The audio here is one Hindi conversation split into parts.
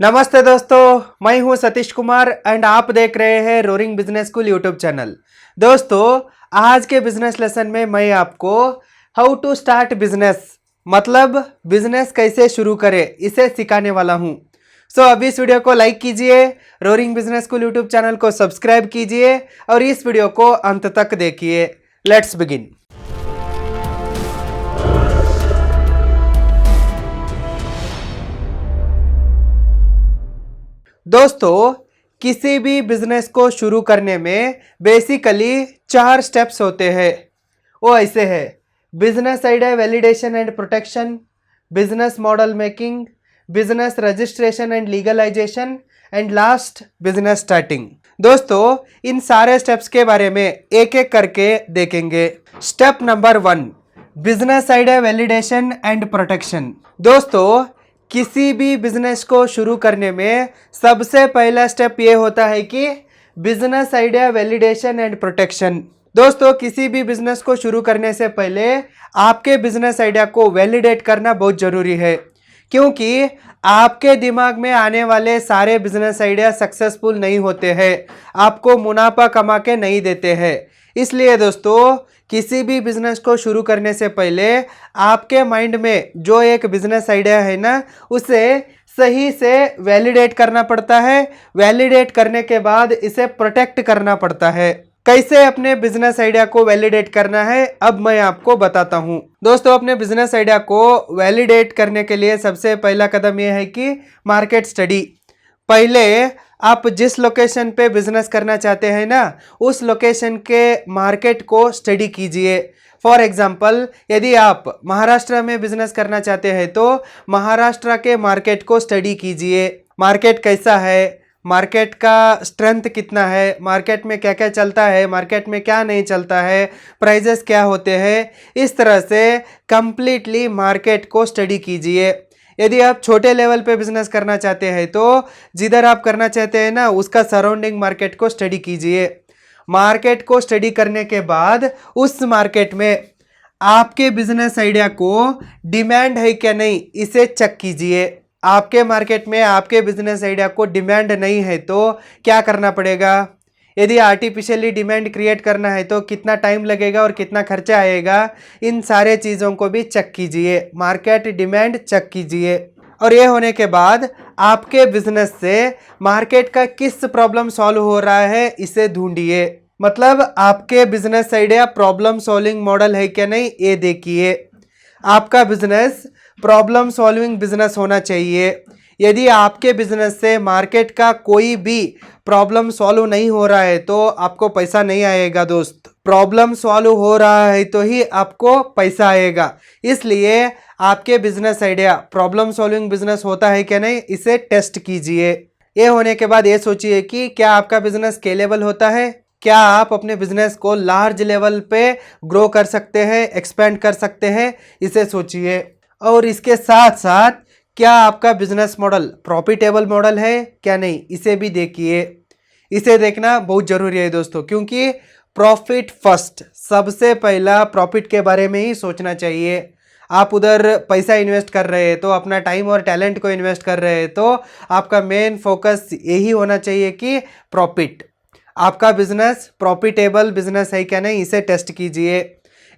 नमस्ते दोस्तों, मैं हूं सतीश कुमार एंड आप देख रहे हैं roaring business school YouTube channel. दोस्तों, आज के बिजनेस लेसन में मैं आपको हाउ टू स्टार्ट बिजनेस मतलब बिजनेस कैसे शुरू करें इसे सिखाने वाला हूं। अभी इस वीडियो को लाइक कीजिए, roaring business school YouTube channel को सब्सक्राइब कीजिए और इस वीडियो को अंत तक देखिए। Let's begin. दोस्तों, किसी भी बिजनेस को शुरू करने में बेसिकली 4 स्टेप्स होते हैं। वो ऐसे है: business idea validation and protection, business model making, business registration and legalisation and last business starting. दोस्तों, इन सारे स्टेप्स के बारे में एक एक करके देखेंगे। Step number 1, business idea validation and protection. दोस्तों, किसी भी बिजनेस को शुरू करने में सबसे पहला स्टेप ये होता है कि business idea validation and protection. दोस्तों, किसी भी बिजनेस को शुरू करने से पहले आपके बिजनेस आइडिया को वैलिडेट करना बहुत जरूरी है, क्योंकि आपके दिमाग में आने वाले सारे बिजनेस आइडिया सक्सेसफुल नहीं होते हैं, आपको मुनाफा कमा के नहीं देते हैं। इसलिए दोस्तों, किसी भी बिजनेस को शुरू करने से पहले आपके माइंड में जो एक बिजनेस आइडिया है ना, उसे सही से वैलिडेट करना पड़ता है। वैलिडेट करने के बाद इसे प्रोटेक्ट करना पड़ता है। कैसे अपने बिजनेस आइडिया को वैलिडेट करना है, अब मैं आपको बताता हूं। दोस्तों, अपने बिजनेस आइडिया को वैलिडेट करने के लिए सबसे पहला कदम यह है कि मार्केट स्टडी। पहले आप जिस लोकेशन पे बिजनेस करना चाहते हैं ना, उस लोकेशन के मार्केट को स्टडी कीजिए। फॉर एग्जाम्पल, यदि आप महाराष्ट्र में बिजनेस करना चाहते हैं तो महाराष्ट्र के मार्केट को स्टडी कीजिए। मार्केट कैसा है, मार्केट का स्ट्रेंथ कितना है, मार्केट में क्या क्या चलता है, मार्केट में क्या नहीं चलता है, प्राइजेस क्या होते हैं। इस तरह से कंप्लीटली मार्केट को स्टडी कीजिए। यदि आप छोटे लेवल पे बिजनेस करना चाहते हैं तो जिधर आप करना चाहते हैं ना, उसका सराउंडिंग मार्केट को स्टडी कीजिए। मार्केट को स्टडी करने के बाद उस मार्केट में आपके बिजनेस आइडिया को डिमांड है क्या नहीं, इसे चेक कीजिए। आपके मार्केट में आपके बिजनेस आइडिया को डिमांड नहीं है तो क्या करना पड़ेगा? यदि आर्टिफिशियली डिमांड क्रिएट करना है तो कितना टाइम लगेगा और कितना खर्चा आएगा, इन सारे चीज़ों को भी चेक कीजिए। मार्केट डिमांड चेक कीजिए। और ये होने के बाद आपके बिजनेस से मार्केट का किस प्रॉब्लम सॉल्व हो रहा है, इसे ढूंढिए। मतलब आपके business idea problem solving model है क्या नहीं, ये देखिए। आपका बिजनेस प्रॉब्लम सॉल्विंग बिजनेस होना चाहिए। यदि आपके बिजनेस से मार्केट का कोई भी प्रॉब्लम सॉल्व नहीं हो रहा है तो आपको पैसा नहीं आएगा। दोस्त, प्रॉब्लम सॉल्व हो रहा है तो ही आपको पैसा आएगा। इसलिए आपके business idea problem solving business होता है क्या नहीं, इसे टेस्ट कीजिए। ये होने के बाद ये सोचिए कि क्या आपका बिजनेस स्केलेबल होता है, क्या आप अपने बिजनेस को लार्ज लेवल पे ग्रो कर सकते हैं, एक्सपेंड कर सकते हैं, इसे सोचिए। और इसके साथ साथ क्या आपका बिजनेस मॉडल प्रॉफिटेबल मॉडल है क्या नहीं, इसे भी देखिए। इसे देखना बहुत जरूरी है दोस्तों, क्योंकि प्रॉफिट फर्स्ट, सबसे पहला प्रॉफिट के बारे में ही सोचना चाहिए। आप उधर पैसा इन्वेस्ट कर रहे हैं तो अपना टाइम और टैलेंट को इन्वेस्ट कर रहे हैं तो आपका मेन फोकस यही होना चाहिए कि प्रॉफिट। आपका बिजनेस प्रॉफिटेबल बिजनेस है क्या नहीं, इसे टेस्ट कीजिए।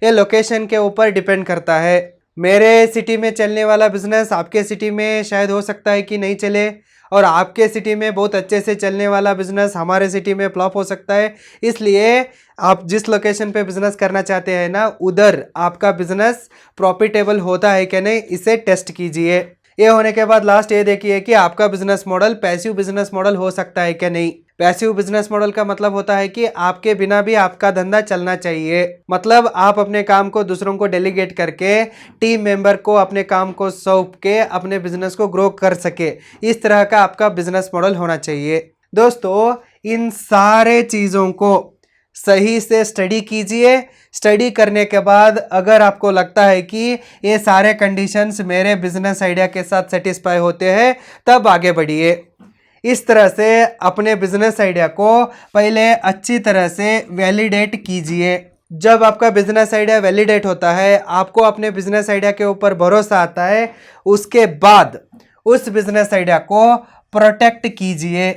ये लोकेशन के ऊपर डिपेंड करता है। मेरे सिटी में चलने वाला बिजनेस आपके सिटी में शायद हो सकता है कि नहीं चले, और आपके सिटी में बहुत अच्छे से चलने वाला बिजनेस हमारे सिटी में फ्लॉप हो सकता है। इसलिए आप जिस लोकेशन पे बिजनेस करना चाहते हैं ना, उधर आपका बिजनेस प्रॉफिटेबल होता है क्या नहीं, इसे टेस्ट कीजिए। ये होने के बाद लास्ट ये देखिए कि आपका business model passive business model हो सकता है क्या नहीं। पैसिव बिजनेस मॉडल का मतलब होता है कि आपके बिना भी आपका धंधा चलना चाहिए। मतलब आप अपने काम को दूसरों को डेलीगेट करके टीम मेंबर को अपने काम को सौंप के अपने बिजनेस को ग्रो कर सके, इस तरह का आपका बिजनेस मॉडल होना चाहिए। दोस्तों, इन सारे चीज़ों को सही से स्टडी कीजिए। स्टडी करने के बाद अगर आपको लगता है कि ये सारे कंडीशंस मेरे बिजनेस आइडिया के साथ सेटिस्फाई होते हैं, तब आगे बढ़िए। इस तरह से अपने बिजनेस आइडिया को पहले अच्छी तरह से वैलिडेट कीजिए। जब आपका बिजनेस आइडिया वैलिडेट होता है, आपको अपने बिजनेस आइडिया के ऊपर भरोसा आता है, उसके बाद उस बिजनेस आइडिया को प्रोटेक्ट कीजिए।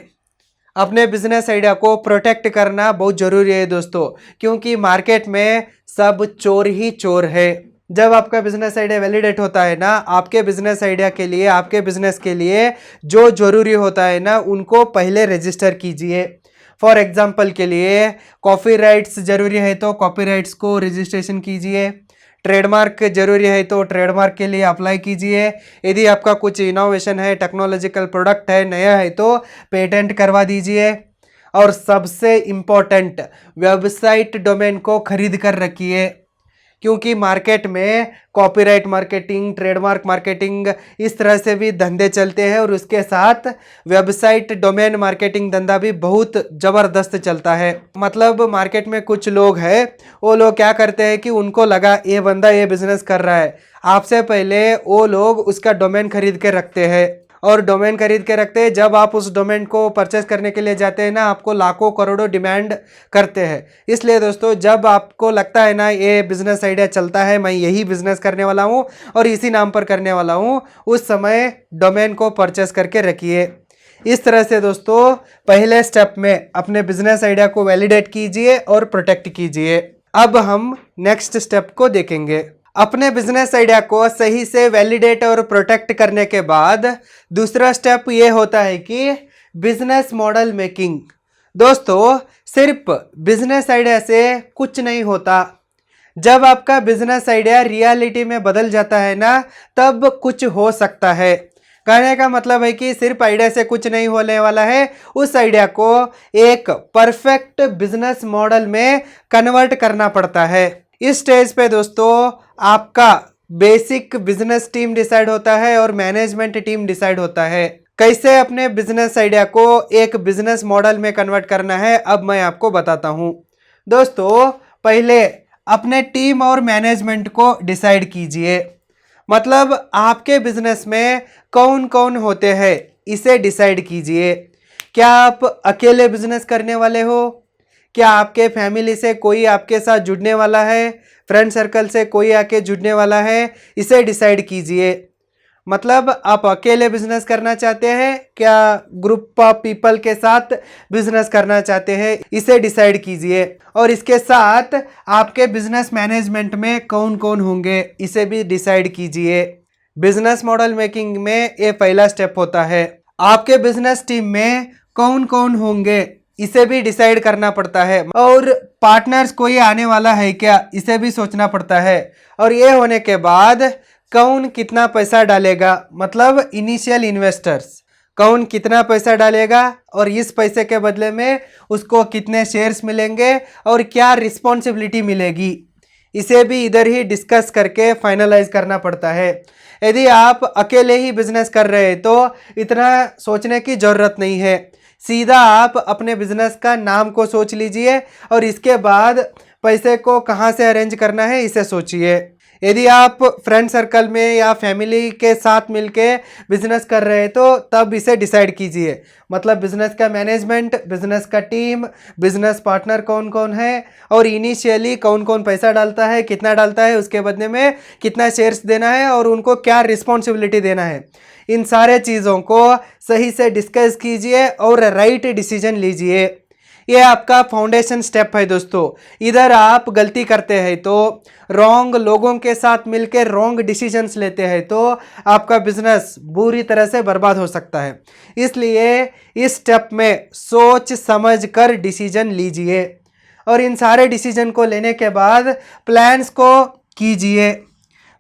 अपने बिजनेस आइडिया को प्रोटेक्ट करना बहुत ज़रूरी है दोस्तों, क्योंकि मार्केट में सब चोर ही चोर है। जब आपका बिजनेस आइडिया वैलिडेट होता है ना, आपके बिजनेस आइडिया के लिए, आपके बिजनेस के लिए जो ज़रूरी होता है ना, उनको पहले रजिस्टर कीजिए। फॉर एग्जाम्पल के लिए कॉपीराइट्स ज़रूरी है तो कॉपीराइट्स को रजिस्ट्रेशन कीजिए। ट्रेडमार्क जरूरी है तो ट्रेडमार्क के लिए अप्लाई कीजिए। यदि आपका कुछ इनोवेशन है, टेक्नोलॉजिकल प्रोडक्ट है, नया है तो पेटेंट करवा दीजिए। और सबसे इम्पोर्टेंट, वेबसाइट डोमेन को खरीद कर रखिए, क्योंकि मार्केट में कॉपीराइट मार्केटिंग, ट्रेडमार्क मार्केटिंग इस तरह से भी धंधे चलते हैं, और उसके साथ वेबसाइट डोमेन मार्केटिंग धंधा भी बहुत ज़बरदस्त चलता है। मतलब मार्केट में कुछ लोग हैं, वो लोग क्या करते हैं कि उनको लगा ये बंदा ये बिजनेस कर रहा है, आपसे पहले वो लोग उसका डोमेन खरीद के रखते हैं। और डोमेन खरीद के रखते हैं, जब आप उस डोमेन को परचेस करने के लिए जाते हैं ना, आपको लाखों करोड़ों डिमांड करते हैं। इसलिए दोस्तों, जब आपको लगता है ना ये बिजनेस आइडिया चलता है, मैं यही बिजनेस करने वाला हूँ और इसी नाम पर करने वाला हूँ, उस समय डोमेन को परचेस करके रखिए। इस तरह से दोस्तों, पहले स्टेप में अपने बिजनेस आइडिया को वैलिडेट कीजिए और प्रोटेक्ट कीजिए। अब हम नेक्स्ट स्टेप को देखेंगे। अपने बिजनेस आइडिया को सही से वैलिडेट और प्रोटेक्ट करने के बाद दूसरा स्टेप ये होता है कि बिजनेस मॉडल मेकिंग। दोस्तों, सिर्फ बिजनेस आइडिया से कुछ नहीं होता। जब आपका बिजनेस आइडिया रियलिटी में बदल जाता है ना, तब कुछ हो सकता है। कहने का मतलब है कि सिर्फ आइडिया से कुछ नहीं होने वाला है, उस आइडिया को एक परफेक्ट बिजनेस मॉडल में कन्वर्ट करना पड़ता है। इस स्टेज पे दोस्तों, आपका बेसिक बिजनेस टीम डिसाइड होता है और मैनेजमेंट टीम डिसाइड होता है। कैसे अपने बिजनेस आइडिया को एक बिजनेस मॉडल में कन्वर्ट करना है, अब मैं आपको बताता हूं। दोस्तों, पहले अपने टीम और मैनेजमेंट को डिसाइड कीजिए। मतलब आपके बिजनेस में कौन कौन होते हैं, इसे डिसाइड कीजिए। क्या आप अकेले बिजनेस करने वाले हो? क्या आपके फैमिली से कोई आपके साथ जुड़ने वाला है? फ्रेंड सर्कल से कोई आके जुड़ने वाला है? इसे डिसाइड कीजिए। मतलब आप अकेले बिजनेस करना चाहते हैं, क्या ग्रुप ऑफ पीपल के साथ बिजनेस करना चाहते हैं, इसे डिसाइड कीजिए। और इसके साथ आपके बिजनेस मैनेजमेंट में कौन कौन होंगे, इसे भी डिसाइड कीजिए। बिजनेस मॉडल मेकिंग में ये पहला स्टेप होता है। आपके बिजनेस टीम में कौन कौन होंगे, इसे भी डिसाइड करना पड़ता है। और पार्टनर्स कोई आने वाला है क्या, इसे भी सोचना पड़ता है। और ये होने के बाद कौन कितना पैसा डालेगा, मतलब इनिशियल इन्वेस्टर्स, कौन कितना पैसा डालेगा और इस पैसे के बदले में उसको कितने शेयर्स मिलेंगे और क्या रिस्पॉन्सिबिलिटी मिलेगी, इसे भी इधर ही डिस्कस करके फाइनलाइज करना पड़ता है। यदि आप अकेले ही बिजनेस कर रहे हैं तो इतना सोचने की ज़रूरत नहीं है। सीधा आप अपने बिजनेस का नाम को सोच लीजिए और इसके बाद पैसे को कहाँ से अरेंज करना है, इसे सोचिए। यदि आप फ्रेंड सर्कल में या फैमिली के साथ मिलके बिजनेस कर रहे हैं तो तब इसे डिसाइड कीजिए। मतलब बिजनेस का मैनेजमेंट, बिजनेस का टीम, बिजनेस पार्टनर कौन कौन है और इनिशियली कौन कौन पैसा डालता है, कितना डालता है, उसके बदले में कितना शेयर्स देना है और उनको क्या रिस्पॉन्सिबिलिटी देना है। इन सारे चीज़ों को सही से डिस्कस कीजिए और राइट डिसीजन लीजिए। ये आपका फाउंडेशन स्टेप है दोस्तों। इधर आप गलती करते हैं तो, रॉन्ग लोगों के साथ मिलकर रॉन्ग डिसीजंस लेते हैं तो आपका बिजनेस बुरी तरह से बर्बाद हो सकता है। इसलिए इस स्टेप में सोच समझ कर डिसीजन लीजिए और इन सारे डिसीजन को लेने के बाद प्लान्स को कीजिए।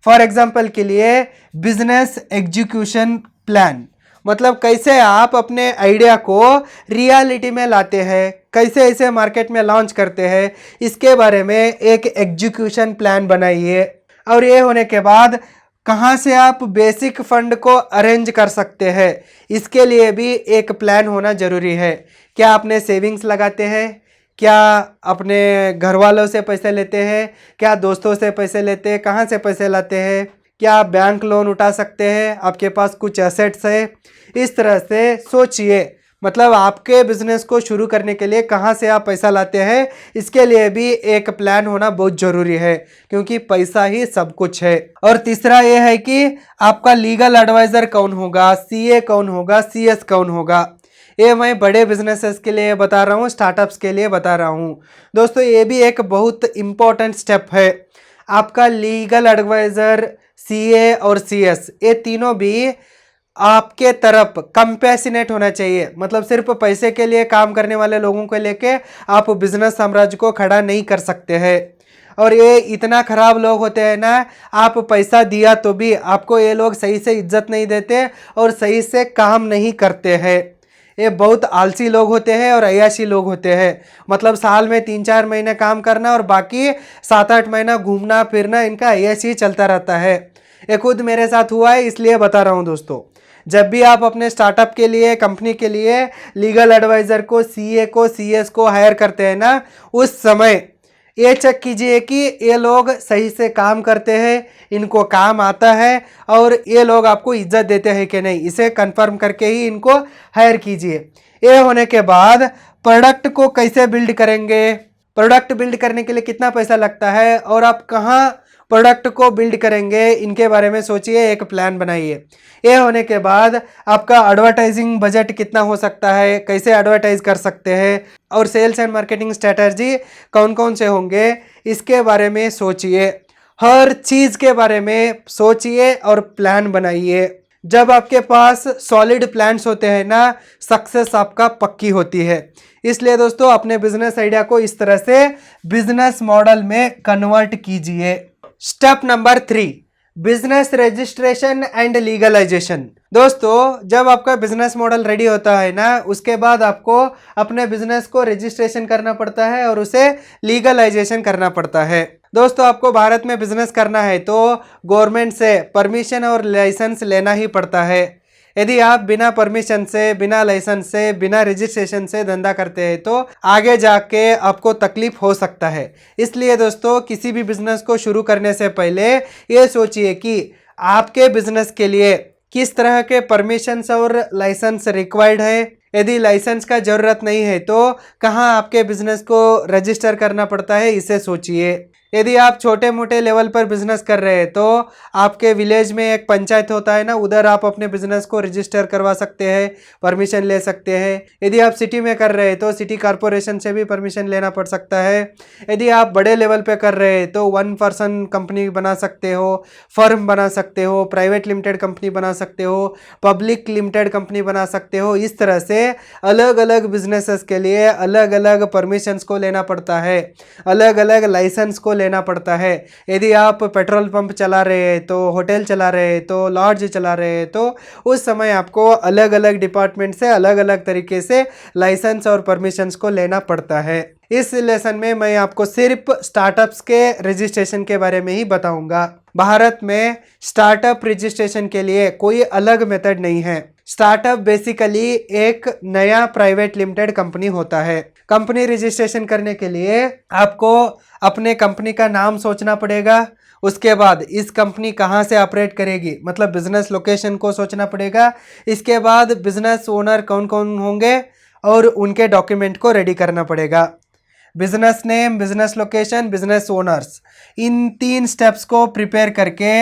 फॉर एग्जाम्पल के लिए बिजनेस एग्जीक्यूशन प्लान, मतलब कैसे आप अपने आइडिया को रियलिटी में लाते हैं, कैसे इसे मार्केट में लॉन्च करते हैं, इसके बारे में एक एग्जीक्यूशन प्लान बनाइए। और ये होने के बाद कहाँ से आप बेसिक फंड को अरेंज कर सकते हैं, इसके लिए भी एक प्लान होना ज़रूरी है। क्या आपने सेविंग्स लगाते हैं? क्या अपने घर वालों से पैसे लेते हैं? क्या दोस्तों से पैसे लेते हैं? कहाँ से पैसे लाते हैं? क्या आप बैंक लोन उठा सकते हैं? आपके पास कुछ एसेट्स है? इस तरह से सोचिए, मतलब आपके बिजनेस को शुरू करने के लिए कहाँ से आप पैसा लाते हैं, इसके लिए भी एक प्लान होना बहुत जरूरी है, क्योंकि पैसा ही सब कुछ है। और तीसरा ये है कि आपका लीगल एडवाइजर कौन होगा, सीए कौन होगा, सीएस कौन होगा। ये मैं बड़े बिजनेसेस के लिए बता रहा हूँ, स्टार्टअप्स के लिए बता रहा हूँ। दोस्तों ये भी एक बहुत इंपॉर्टेंट स्टेप है। आपका लीगल एडवाइजर, सीए और सीएस, ये तीनों भी आपके तरफ कंपैशनेट होना चाहिए। मतलब सिर्फ पैसे के लिए काम करने वाले लोगों को लेके आप बिजनेस साम्राज्य को खड़ा नहीं कर सकते हैं। और ये इतना खराब लोग होते हैं ना, आप पैसा दिया तो भी आपको ये लोग सही से इज्जत नहीं देते और सही से काम नहीं करते हैं। ये बहुत आलसी लोग होते हैं और अय्याशी लोग होते हैं। मतलब साल में 3-4 महीने काम करना और बाकी 7-8 महीना घूमना फिरना, इनका अय्याशी चलता रहता है। ये खुद मेरे साथ हुआ है, इसलिए बता रहा हूँ दोस्तों। जब भी आप अपने स्टार्टअप के लिए, कंपनी के लिए लीगल एडवाइज़र को, सीए को, सीएस को हायर करते हैं ना, उस समय ये चेक कीजिए कि ये लोग सही से काम करते हैं, इनको काम आता है और ये लोग आपको इज्जत देते हैं कि नहीं, इसे कंफर्म करके ही इनको हायर कीजिए। ये होने के बाद प्रोडक्ट को कैसे बिल्ड करेंगे, प्रोडक्ट बिल्ड करने के लिए कितना पैसा लगता है और आप कहाँ प्रोडक्ट को बिल्ड करेंगे, इनके बारे में सोचिए, एक प्लान बनाइए। ये होने के बाद आपका एडवर्टाइजिंग बजट कितना हो सकता है, कैसे एडवर्टाइज कर सकते हैं और सेल्स एंड मार्केटिंग स्ट्रेटजी कौन कौन से होंगे, इसके बारे में सोचिए। हर चीज़ के बारे में सोचिए और प्लान बनाइए। जब आपके पास सॉलिड प्लान्स होते हैं ना, सक्सेस आपका पक्की होती है। इसलिए दोस्तों अपने बिजनेस आइडिया को इस तरह से बिजनेस मॉडल में कन्वर्ट कीजिए। Step number 3, business registration and legalisation. दोस्तों जब आपका बिजनेस मॉडल रेडी होता है ना, उसके बाद आपको अपने बिजनेस को रजिस्ट्रेशन करना पड़ता है और उसे लीगलाइजेशन करना पड़ता है। दोस्तों आपको भारत में बिजनेस करना है तो गवर्नमेंट से परमिशन और लाइसेंस लेना ही पड़ता है। यदि आप बिना परमिशन से, बिना लाइसेंस से, बिना रजिस्ट्रेशन से धंधा करते हैं तो आगे जाके आपको तकलीफ हो सकता है। इसलिए दोस्तों किसी भी बिजनेस को शुरू करने से पहले ये सोचिए कि आपके बिजनेस के लिए किस तरह के परमिशंस और लाइसेंस रिक्वायर्ड है। यदि लाइसेंस का ज़रूरत नहीं है तो कहाँ आपके बिजनेस को रजिस्टर करना पड़ता है, इसे सोचिए। यदि आप छोटे मोटे लेवल पर बिजनेस कर रहे हैं तो आपके विलेज में एक पंचायत होता है ना, उधर आप अपने बिजनेस को रजिस्टर करवा सकते हैं, परमिशन ले सकते हैं। यदि आप सिटी में कर रहे हैं तो सिटी कॉरपोरेशन से भी परमिशन लेना पड़ सकता है। यदि आप बड़े लेवल पे कर रहे हैं तो 1 पर्सन कंपनी बना सकते हो, फर्म बना सकते हो, प्राइवेट लिमिटेड कंपनी बना सकते हो, पब्लिक लिमिटेड कंपनी बना सकते हो। इस तरह से अलग अलग बिजनेसेस के लिए अलग अलग परमिशंस को लेना पड़ता है, अलग अलग लाइसेंस को लेना पड़ता है। यदि आप पेट्रोल पंप चला रहे हैं तो, होटल चला रहे हैं तो, लॉज चला रहे हैं तो उस समय आपको अलग अलग डिपार्टमेंट से अलग अलग तरीके से लाइसेंस और परमिशंस को लेना पड़ता है। इस लेसन में मैं आपको सिर्फ स्टार्टअप्स के रजिस्ट्रेशन के बारे में ही बताऊंगा। भारत में स्टार्टअप रजिस्ट्रेशन के लिए कोई अलग मेथड नहीं है। स्टार्टअप बेसिकली एक नया प्राइवेट लिमिटेड कंपनी होता है। कंपनी रजिस्ट्रेशन करने के लिए आपको अपने कंपनी का नाम सोचना पड़ेगा। उसके बाद इस कंपनी कहाँ से ऑपरेट करेगी, मतलब बिजनेस लोकेशन को सोचना पड़ेगा। इसके बाद बिजनेस ओनर कौन कौन होंगे और उनके डॉक्यूमेंट को रेडी करना पड़ेगा। Business name, business location, business owners, इन 3 स्टेप्स को प्रिपेयर करके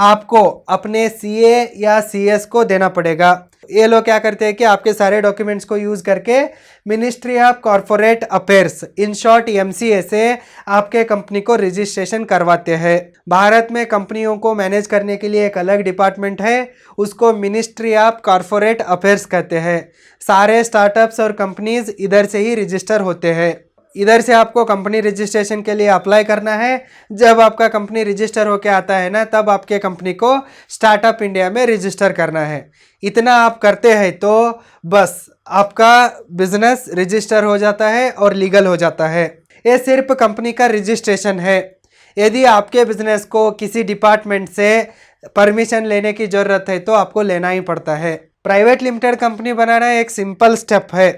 आपको अपने सीए या सीएस को देना पड़ेगा। ये लोग क्या करते हैं कि आपके सारे डॉक्यूमेंट्स को यूज करके ministry of corporate affairs, in short MCA से आपके कंपनी को रजिस्ट्रेशन करवाते हैं। भारत में कंपनियों को मैनेज करने के लिए एक अलग डिपार्टमेंट है, उसको मिनिस्ट्री ऑफ कॉर्पोरेट अफेयर्स कहते हैं। सारे स्टार्टअप्स और कंपनीज इधर से ही रजिस्टर होते हैं। इधर से आपको कंपनी रजिस्ट्रेशन के लिए अप्लाई करना है। जब आपका कंपनी रजिस्टर होके आता है ना, तब आपके कंपनी को स्टार्टअप इंडिया में रजिस्टर करना है। इतना आप करते हैं तो बस आपका बिजनेस रजिस्टर हो जाता है और लीगल हो जाता है। ये सिर्फ कंपनी का रजिस्ट्रेशन है। यदि आपके बिजनेस को किसी डिपार्टमेंट से परमिशन लेने की ज़रूरत है तो आपको लेना ही पड़ता है। प्राइवेट लिमिटेड कंपनी बनाना एक सिंपल स्टेप है,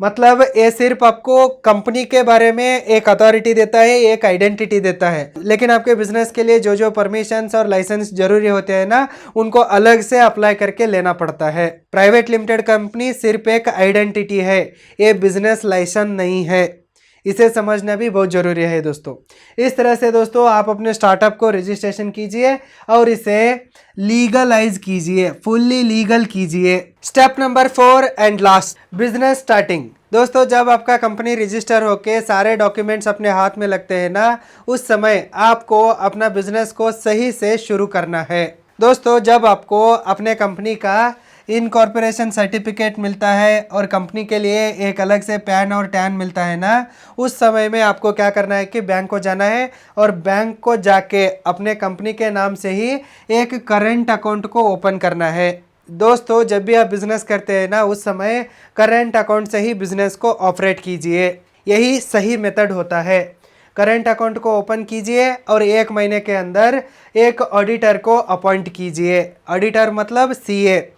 मतलब ये सिर्फ आपको कंपनी के बारे में एक अथॉरिटी देता है, एक आइडेंटिटी देता है, लेकिन आपके बिजनेस के लिए जो जो परमिशंस और लाइसेंस जरूरी होते हैं ना, उनको अलग से अप्लाई करके लेना पड़ता है। प्राइवेट लिमिटेड कंपनी सिर्फ एक आइडेंटिटी है, ये बिजनेस लाइसेंस नहीं है। इसे समझना भी बहुत जरूरी है दोस्तों। इस तरह से दोस्तों आप अपने स्टार्टअप को रजिस्ट्रेशन कीजिए और इसे लीगलाइज कीजिए, फुल्ली लीगल कीजिए। Step number 4 and last, business starting. दोस्तों जब आपका कंपनी रजिस्टर होके सारे डॉक्यूमेंट्स अपने हाथ में लगते हैं ना, उस समय आपको अपना बिजनेस को सही से शुरू करना है। दोस्तों जब आपको अपने कंपनी का इनकॉर्पोरेशन सर्टिफिकेट मिलता है और कंपनी के लिए एक अलग से पैन और टैन मिलता है ना, उस समय में आपको क्या करना है कि बैंक को जाना है और बैंक को जाके अपने कंपनी के नाम से ही एक करेंट अकाउंट को ओपन करना है। दोस्तों जब भी आप बिजनेस करते हैं ना, उस समय करेंट अकाउंट से ही बिजनेस को ऑपरेट कीजिए, यही सही मेथड होता है। करेंट अकाउंट को ओपन कीजिए और 1 महीने के अंदर एक ऑडिटर को अपॉइंट कीजिए। ऑडिटर मतलब सीए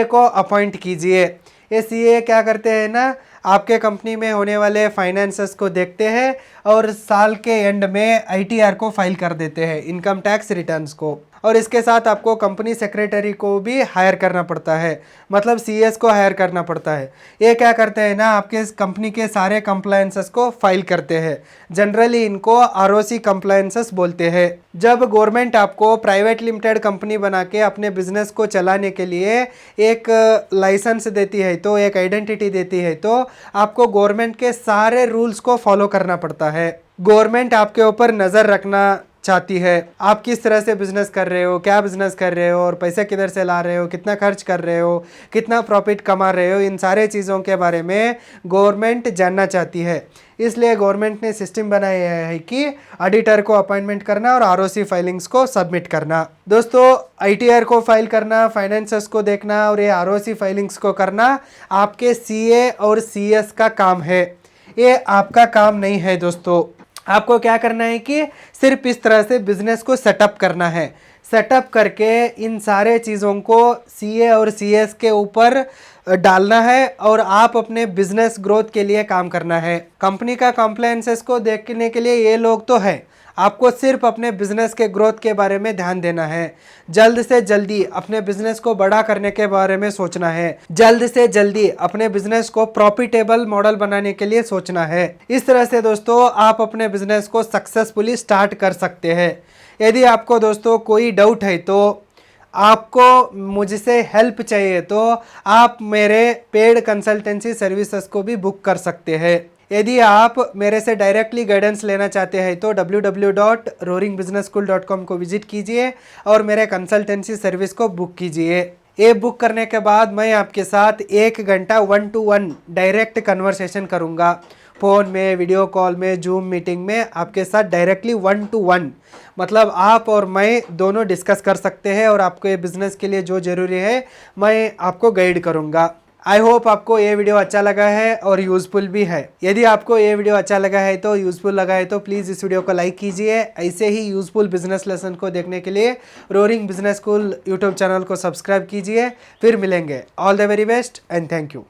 को अपॉइंट कीजिए। ये सीए क्या करते हैं ना, आपके कंपनी में होने वाले फाइनेंसेस को देखते हैं और साल के एंड में आईटीआर को फाइल कर देते हैं, इनकम टैक्स रिटर्न्स को। और इसके साथ आपको कंपनी सेक्रेटरी को भी हायर करना पड़ता है, मतलब सीएस को हायर करना पड़ता है। ये क्या करते हैं ना, आपके कंपनी के सारे कंप्लायंसेस को फाइल करते हैं। जनरली इनको आरओसी कंप्लायंसेस बोलते हैं। जब गवर्नमेंट आपको प्राइवेट लिमिटेड कंपनी बना के अपने बिजनेस को चलाने के लिए एक लाइसेंस देती है, तो एक आइडेंटिटी देती है, तो आपको गवर्नमेंट के सारे रूल्स को फॉलो करना पड़ता है। गवर्नमेंट आपके ऊपर नज़र रखना चाहती है, आप किस तरह से बिजनेस कर रहे हो, क्या बिजनेस कर रहे हो और पैसे किधर से ला रहे हो, कितना खर्च कर रहे हो, कितना प्रॉफिट कमा रहे हो, इन सारे चीज़ों के बारे में गवर्नमेंट जानना चाहती है। इसलिए गवर्नमेंट ने सिस्टम बनाया है कि ऑडिटर को अपॉइंटमेंट करना और आरओसी फाइलिंग्स को सबमिट करना। दोस्तों आईटीआर को फाइल करना, फाइनेंसेस को देखना और ये आरओसी फाइलिंग्स को करना आपके सीए और सीएस का काम है, ये आपका काम नहीं है। दोस्तों आपको क्या करना है कि सिर्फ इस तरह से बिजनेस को सेटअप करना है। सेटअप करके इन सारे चीज़ों को सीए और सीएस के ऊपर डालना है और आप अपने बिजनेस ग्रोथ के लिए काम करना है। कंपनी का कॉम्प्लायंसेस को देखने के लिए ये लोग तो है, आपको सिर्फ अपने बिजनेस के ग्रोथ के बारे में ध्यान देना है। जल्द से जल्दी अपने बिजनेस को बड़ा करने के बारे में सोचना है। जल्द से जल्दी अपने बिजनेस को प्रॉफिटेबल मॉडल बनाने के लिए सोचना है। इस तरह से दोस्तों आप अपने बिजनेस को सक्सेसफुली स्टार्ट कर सकते हैं। यदि आपको दोस्तों कोई डाउट है, तो आपको मुझसे हेल्प चाहिए, तो आप मेरे पेड कंसल्टेंसी सर्विसेज को भी बुक कर सकते हैं। यदि आप मेरे से डायरेक्टली गाइडेंस लेना चाहते हैं तो www.roaringbusinessschool.com को विजिट कीजिए और मेरे कंसल्टेंसी सर्विस को बुक कीजिए। ये बुक करने के बाद मैं आपके साथ 1 घंटा 1 to 1 डायरेक्ट कन्वर्सेशन करूंगा, फ़ोन में, वीडियो कॉल में, जूम मीटिंग में आपके साथ डायरेक्टली 1 to 1, मतलब आप और मैं दोनों डिस्कस कर सकते हैं और आपको ये बिज़नेस के लिए जो ज़रूरी है मैं आपको गाइड करूँगा। आई होप आपको ये वीडियो अच्छा लगा है और यूज़फुल भी है। यदि आपको ये वीडियो अच्छा लगा है तो यूज़फुल लगा है तो प्लीज़ इस वीडियो को लाइक कीजिए। ऐसे ही यूज़फुल बिजनेस लेसन को देखने के लिए roaring business school YouTube channel को सब्सक्राइब कीजिए। फिर मिलेंगे। All the very best and thank you.